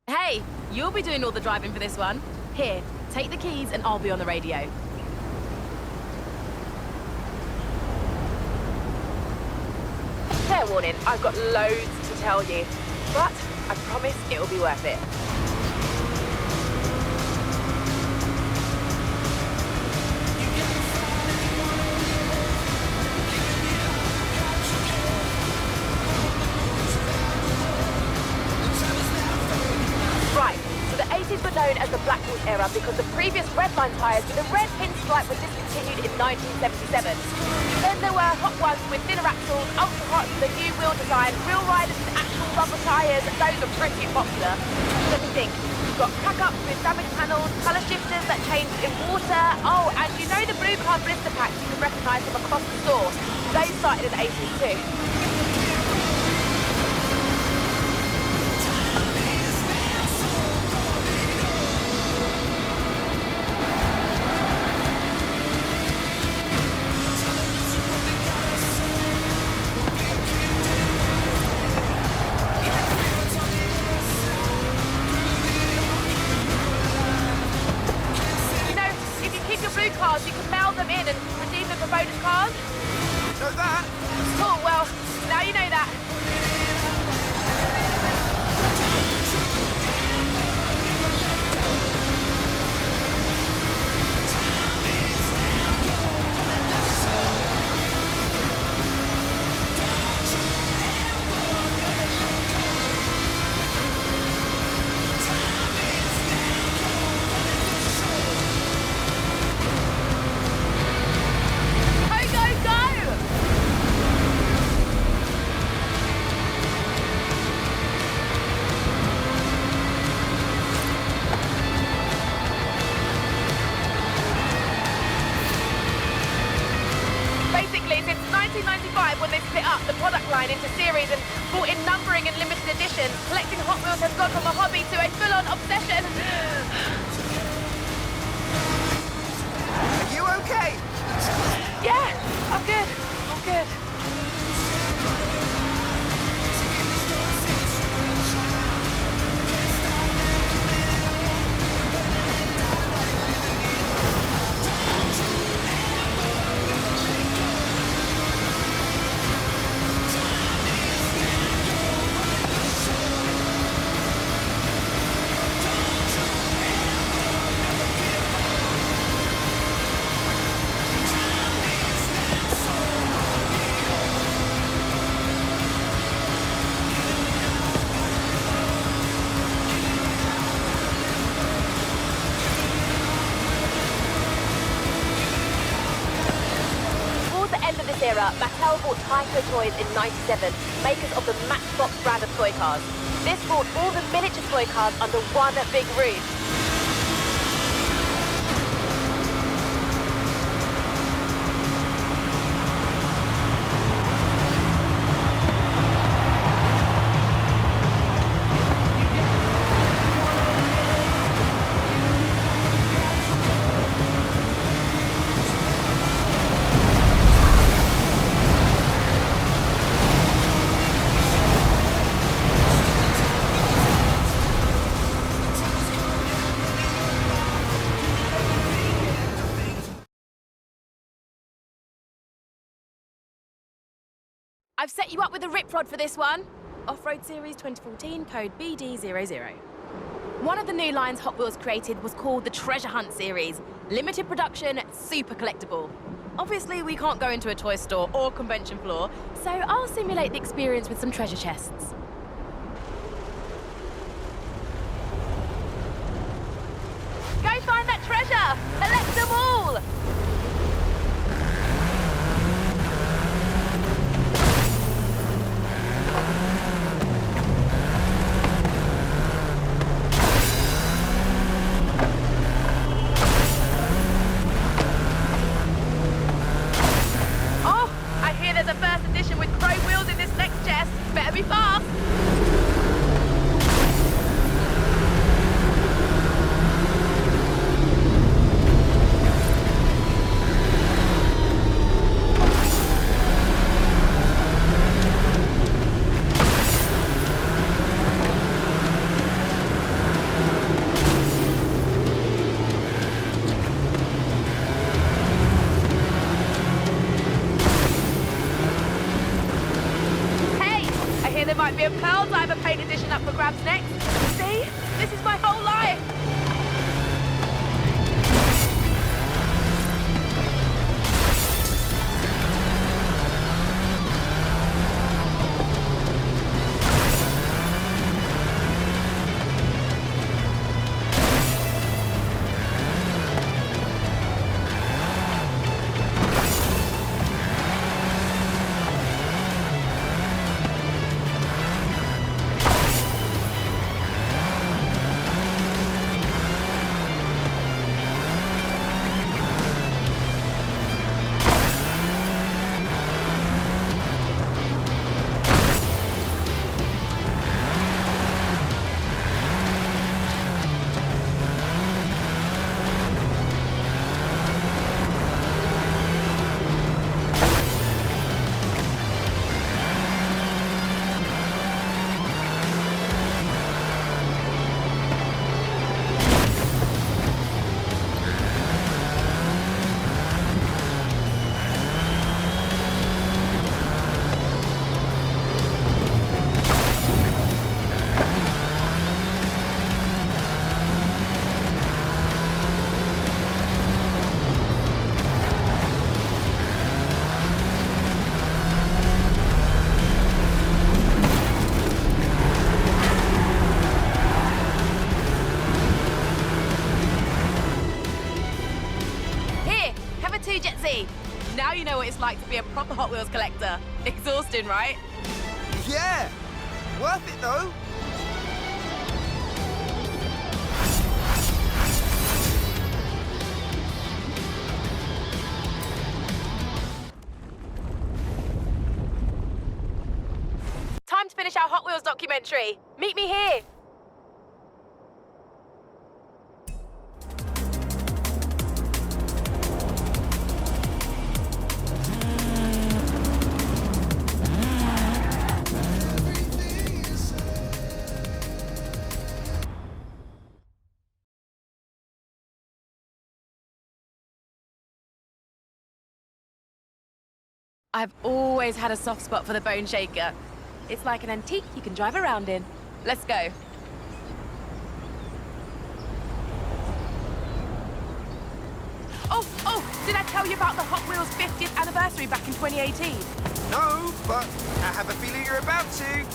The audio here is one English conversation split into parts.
Hey, you'll be doing all the driving for this one. Here, take the keys and I'll be on the radio. Fair warning, I've got loads to tell you, but I promise it'll be worth it. Right, so the 80s were known as the Black Horse era because the previous Redline tyres with a red pinstripe were discontinued in 1977. Then there were hot ones with thinner axles, ultra hot with a new wheel design, real riders with actual rubber tyres, those are pretty popular. Let me think. You've got pack-ups with damaged panels, colour shifters that change in water. Oh, and you know the blue card blister packs you can recognise from across the store. Those started in the 80s too. You can mail them in and redeem them for bonus cars. Know that? Cool, well, now you know that. When they split up the product line into series and brought in numbering and limited editions, collecting Hot Wheels has gone from a hobby to a full-on obsession. Are you okay? Yeah, I'm good. I'm good. Era, Mattel bought Tyco Toys in '97, makers of the Matchbox brand of toy cars. This brought all the miniature toy cars under one big roof. I've set you up with a rip rod for this one. Off-Road Series 2014, code BD00. One of the new lines Hot Wheels created was called the Treasure Hunt Series. Limited production, super collectible. Obviously, we can't go into a toy store or convention floor, so I'll simulate the experience with some treasure chests. Go find that treasure! Collect them all! There's a first edition with chrome wheels in this next chest. Better be fast. might be a Pearl Diver Paint Edition up for grabs next. See? This is my whole life. Now you know what it's like to be a proper Hot Wheels collector. Exhausting, right? Yeah! Worth it, though! Time to finish our Hot Wheels documentary. Meet me here. I've always had a soft spot for the Bone Shaker. It's like an antique you can drive around in. Let's go. Oh, did I tell you about the Hot Wheels 50th anniversary back in 2018? No, but I have a feeling you're about to.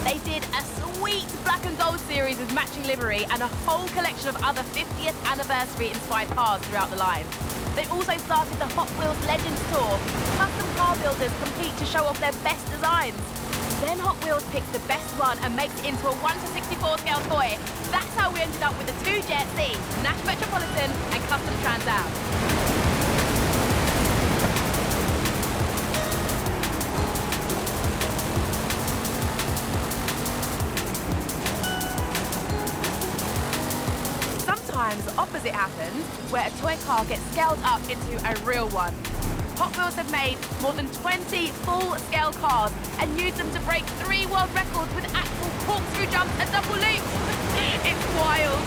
They did a sweet black and gold series with matching livery and a whole collection of other 50th anniversary inspired cars throughout the line. They also started the Hot Wheels Legends Tour. Custom car builders compete to show off their best designs. Then Hot Wheels picks the best one and makes it into a 1/64 scale toy. That's how we ended up with the two Jet Z, Nash Metropolitan and Custom Trans Am. Sometimes the opposite happens, where a toy car gets scaled up into a real one. Hot Wheels have made more than 20 full-scale cars and used them to break 3 world records with actual corkscrew jumps and double loops. It's wild.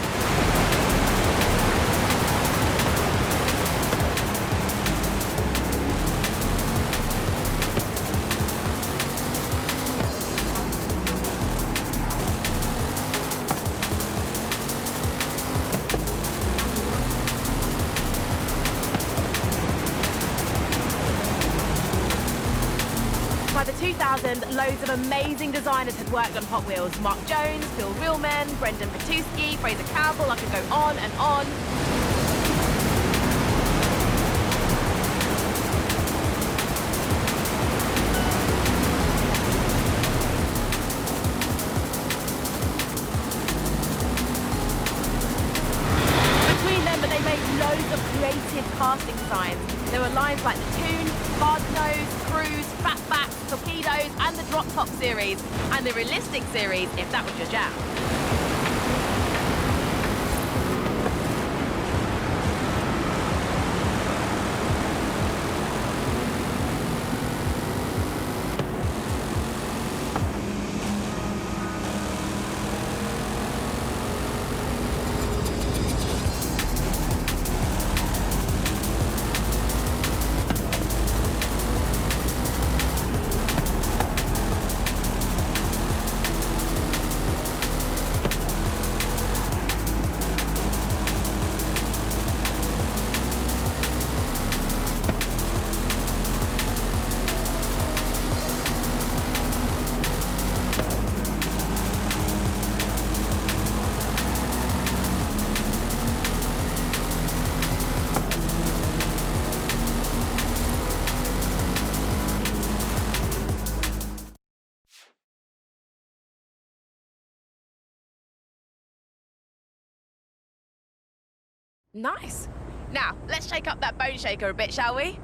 By the 2000s, loads of amazing designers had worked on Hot Wheels. Mark Jones, Phil Reelman, Brendan Petuski, Fraser Campbell, I could go on and on. Between them, but they made loads of creative casting designs. There were lines like the Toon, Hard Nose, Cruise, Fatbacks, Torpedoes, and the Drop Top series, and the Realistic series, if that was your jam. Nice. Now, let's shake up that bone shaker a bit, shall we?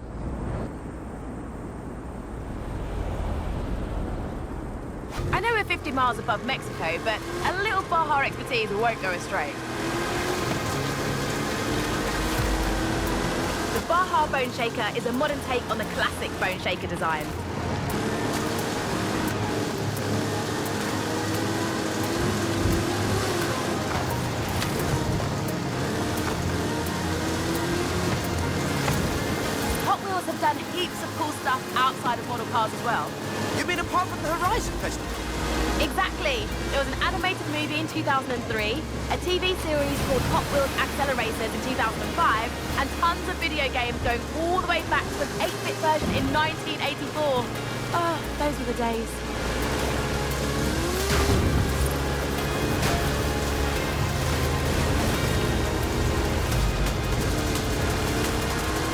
I know we're 50 miles above Mexico, but a little Baja expertise won't go astray. The Baja Bone Shaker is a modern take on the classic Bone Shaker design. Hot Wheels have done heaps of cool stuff outside of model cars as well. You mean apart from the Horizon Festival? Exactly. There was an animated movie in 2003, a TV series called Hot Wheels Accelerators in 2005, and tons of video games going all the way back to an 8-bit version in 1984. Oh, those were the days.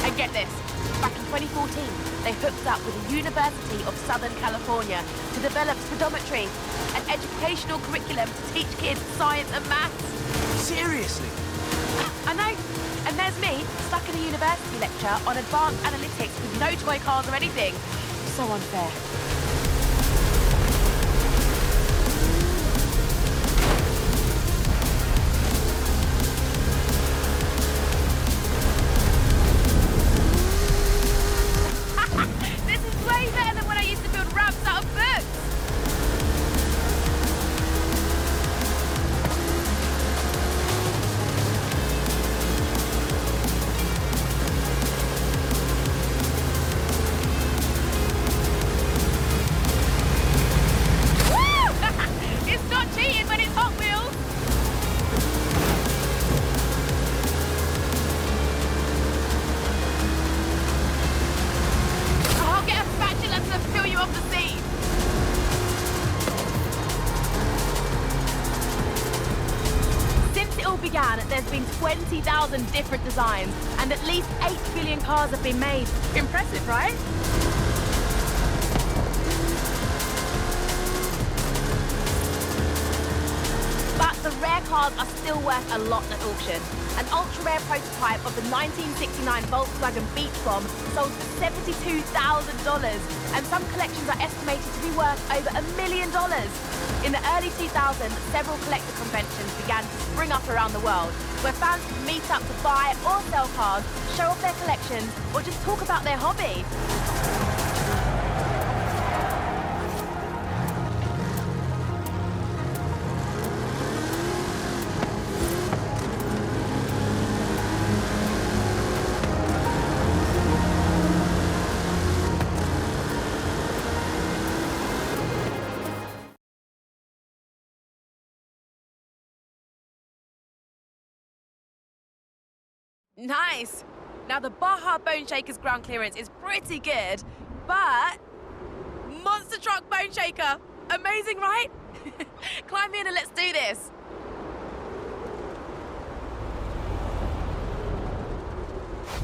And get this. Back in 2014, they hooked up with the University of Southern California to develop speedometry, an educational curriculum to teach kids science and maths. Seriously? I know. And there's me, stuck in a university lecture on advanced analytics with no toy cars or anything. So unfair. This is way better than when I used to build ramps out of books. It's not cheating when it's Hot Wheels. I'll get a spatula to peel you off the seat. Since it all began, there's been 20,000 different designs, and at least 8 billion cars have been made. Impressive, right? But the rare cars are still worth a lot at auction. An ultra-rare prototype of the 1969 Volkswagen Beach Bomb sold for $72,000, and some collections are estimated to be worth over $1 million. In the early 2000s, several collector conventions began to spring up around the world, where fans could meet up to buy or sell cars, show off their collections, or just talk about their hobby. Nice. Now the Baja Bone Shaker's ground clearance is pretty good, but monster truck Bone Shaker, amazing, right? Climb in and let's do this.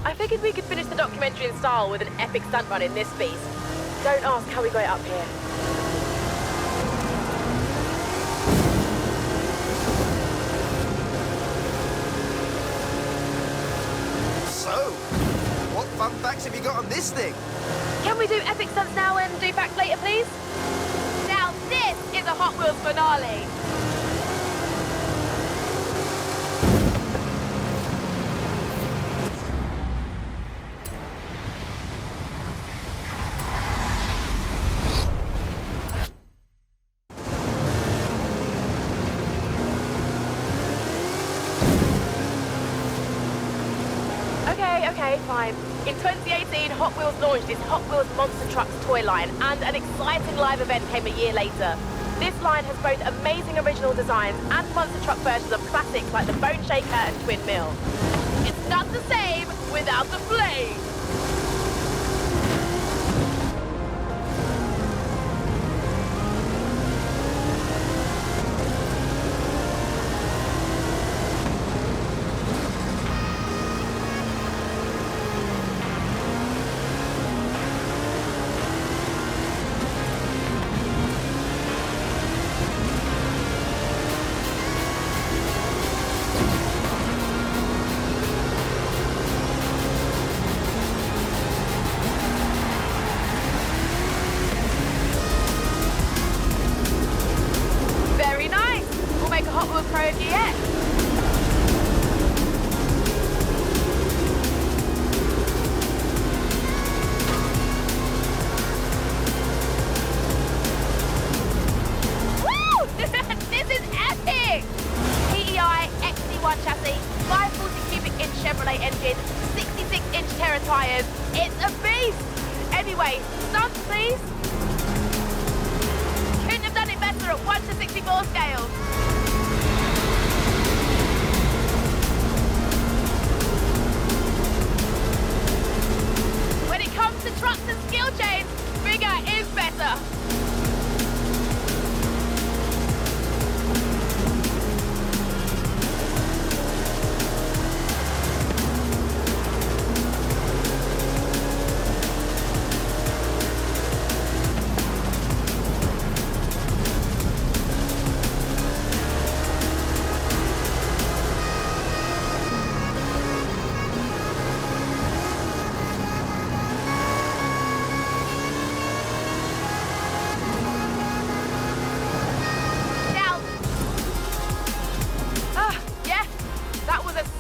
I figured we could finish the documentary in style with an epic stunt run in this beast. Don't ask how we got it up here. So, what fun facts have you got on this thing? Can we do epic stunts now and do facts later, please? Now this is a Hot Wheels finale. Okay, fine. In 2018, Hot Wheels launched its Hot Wheels Monster Trucks toy line, and an exciting live event came a year later. This line has both amazing original designs and monster truck versions of classics like the Bone Shaker and Twin Mill. It's not the same without the flame. 1 chassis, 540 cubic inch Chevrolet engine, 66-inch Terra tyres. It's a beast! Anyway, stunts please. Couldn't have done it better at 1:64 scale. When it comes to trucks and skill chains, bigger is better.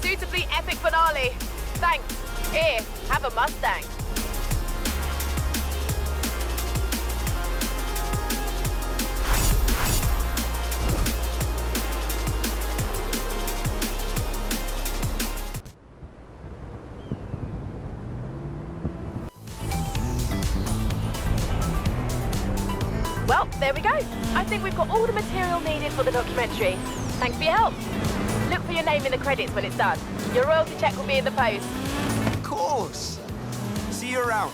Suitably epic finale. Thanks. Here, have a Mustang. Well, there we go. I think we've got all the material needed for the documentary. Thanks for your help. Look for your name in the credits when it's done. Your royalty check will be in the post. Of course. See you around.